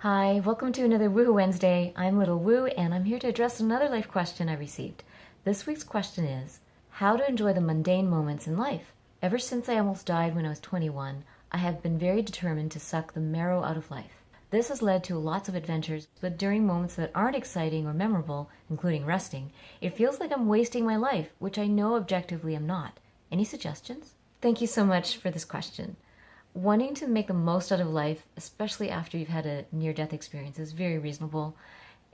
Hi, welcome to another Woohoo Wednesday. I'm Little Woo, and I'm here to address another life question I received. This week's question is, how to enjoy the mundane moments in life? Ever since I almost died when I was 21, I have been very determined to suck the marrow out of life. This has led to lots of adventures, but during moments that aren't exciting or memorable, including resting, it feels like I'm wasting my life, which I know objectively I'm not. Any suggestions? Thank you so much for this question. Wanting to make the most out of life, especially after you've had a near-death experience, is very reasonable,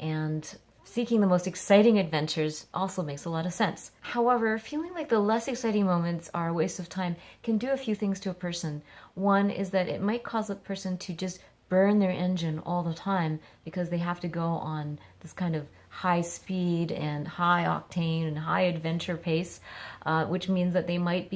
and seeking the most exciting adventures also makes a lot of sense. However, feeling like the less exciting moments are a waste of time can do a few things to a person. One is that it might cause a person to just burn their engine all the time because they have to go on this kind of high speed and high octane and high adventure pace, which means that they might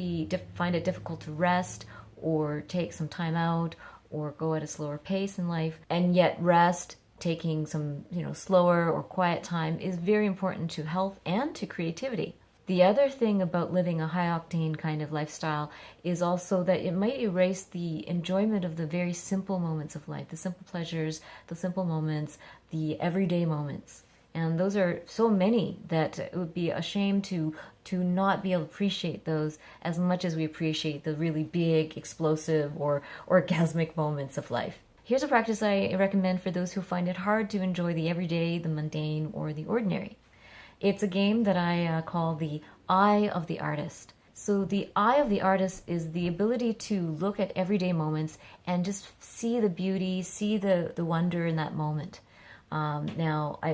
find it difficult to rest or take some time out or go at a slower pace in life. And yet rest, taking some slower or quiet time is very important to health and to creativity. The other thing about living a high octane kind of lifestyle is also that it might erase the enjoyment of the very simple moments of life, the simple pleasures, the simple moments, the everyday moments. And those are so many that it would be a shame to not be able to appreciate those as much as we appreciate the really big, explosive, or orgasmic moments of life. Here's a practice I recommend for those who find it hard to enjoy the everyday, the mundane, or the ordinary. It's a game that I call the Eye of the Artist. So the eye of the artist is the ability to look at everyday moments and just see the beauty, see the wonder in that moment.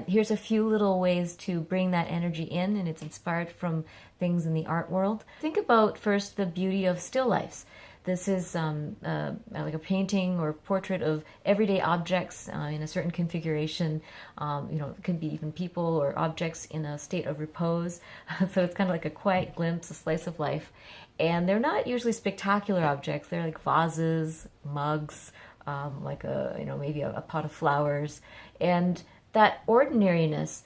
Here's a few little ways to bring that energy in, and it's inspired from things in the art world. Think about first the beauty of still lifes. This is like a painting or portrait of everyday objects in a certain configuration. It could be even people or objects in a state of repose. So it's kind of like a quiet glimpse, a slice of life. And they're not usually spectacular objects. They're like vases, mugs, maybe a pot of flowers. And that ordinariness,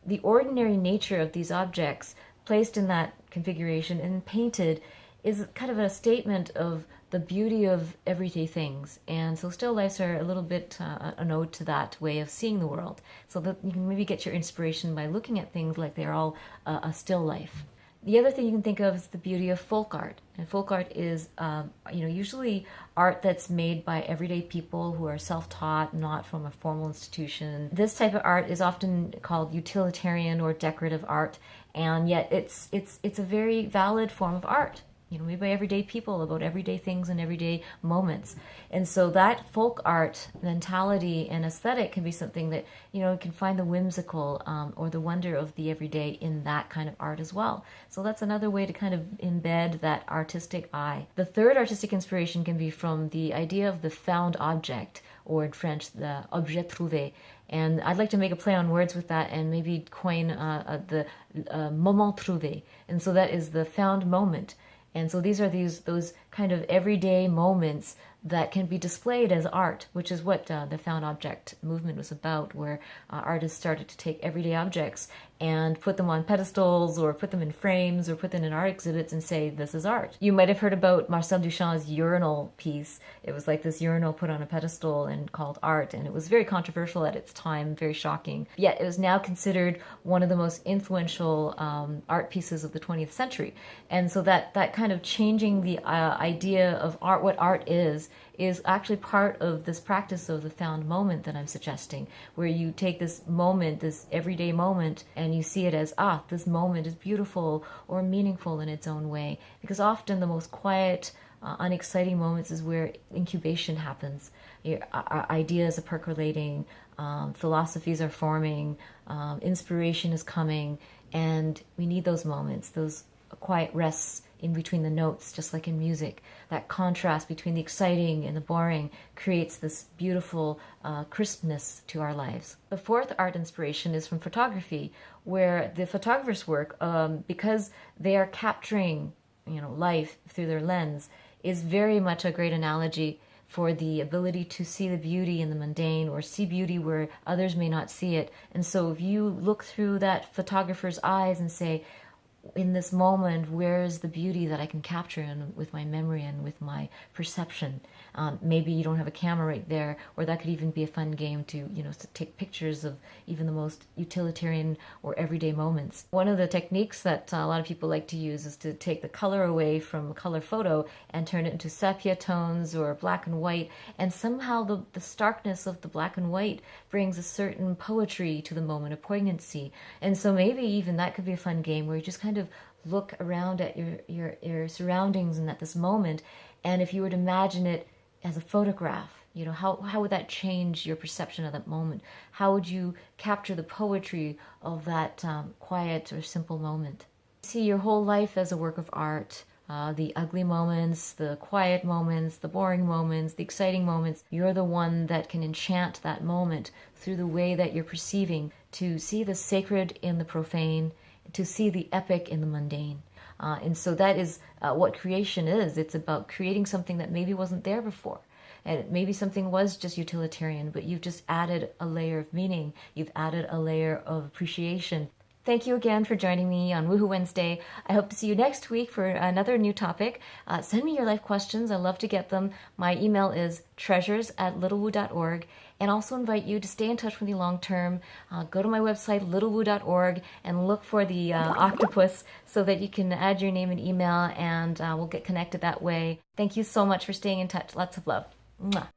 the ordinary nature of these objects placed in that configuration and painted is kind of a statement of the beauty of everyday things. And so still lifes are a little bit an ode to that way of seeing the world. So that you can maybe get your inspiration by looking at things like they're all a still life. The other thing you can think of is the beauty of folk art. And folk art is, usually art that's made by everyday people who are self-taught, not from a formal institution. This type of art is often called utilitarian or decorative art, and yet it's a very valid form of art. Made by everyday people about everyday things and everyday moments. And so that folk art mentality and aesthetic can be something that, can find the whimsical or the wonder of the everyday in that kind of art as well. So that's another way to kind of embed that artistic eye. The third artistic inspiration can be from the idea of the found object, or in French, the objet trouvé. And I'd like to make a play on words with that and maybe coin the moment trouvé. And so that is the found moment. And so these are those kind of everyday moments that can be displayed as art, which is what the found object movement was about, where artists started to take everyday objects and put them on pedestals or put them in frames or put them in art exhibits and say, this is art. You might have heard about Marcel Duchamp's urinal piece. It was like this urinal put on a pedestal and called art, and it was very controversial at its time, very shocking. Yet it was now considered one of the most influential art pieces of the 20th century. And so that kind of changing the idea of art, what art is actually part of this practice of the found moment that I'm suggesting, where you take this moment, this everyday moment, and you see it as, this moment is beautiful or meaningful in its own way. Because often the most quiet, unexciting moments is where incubation happens. Ideas are percolating, philosophies are forming, inspiration is coming, and we need those moments, those quiet rests in between the notes, just like in music. That contrast between the exciting and the boring creates this beautiful crispness to our lives. The fourth art inspiration is from photography, where the photographer's work, because they are capturing life through their lens, is very much a great analogy for the ability to see the beauty in the mundane or see beauty where others may not see it. And so if you look through that photographer's eyes and say, in this moment, where is the beauty that I can capture with my memory and with my perception? Maybe you don't have a camera right there, or that could even be a fun game to, to take pictures of even the most utilitarian or everyday moments. One of the techniques that a lot of people like to use is to take the color away from a color photo and turn it into sepia tones or black and white, and somehow the starkness of the black and white brings a certain poetry to the moment, a poignancy. And so maybe even that could be a fun game where you just kind of look around at your surroundings and at this moment, and if you were to imagine it as a photograph, how would that change your perception of that moment? How would you capture the poetry of that quiet or simple moment? See your whole life as a work of art. The ugly moments, the quiet moments, the boring moments, the exciting moments. You're the one that can enchant that moment through the way that you're perceiving, to see the sacred in the profane, to see the epic in the mundane. And so that is what creation is. It's about creating something that maybe wasn't there before. And maybe something was just utilitarian, but you've just added a layer of meaning. You've added a layer of appreciation. Thank you again for joining me on Woohoo Wednesday. I hope to see you next week for another new topic. Send me your life questions. I love to get them. My email is treasures@littlewoo.org. And also invite you to stay in touch with me long term. Go to my website, littlewoo.org, and look for the octopus so that you can add your name and email, and we'll get connected that way. Thank you so much for staying in touch. Lots of love. Mwah.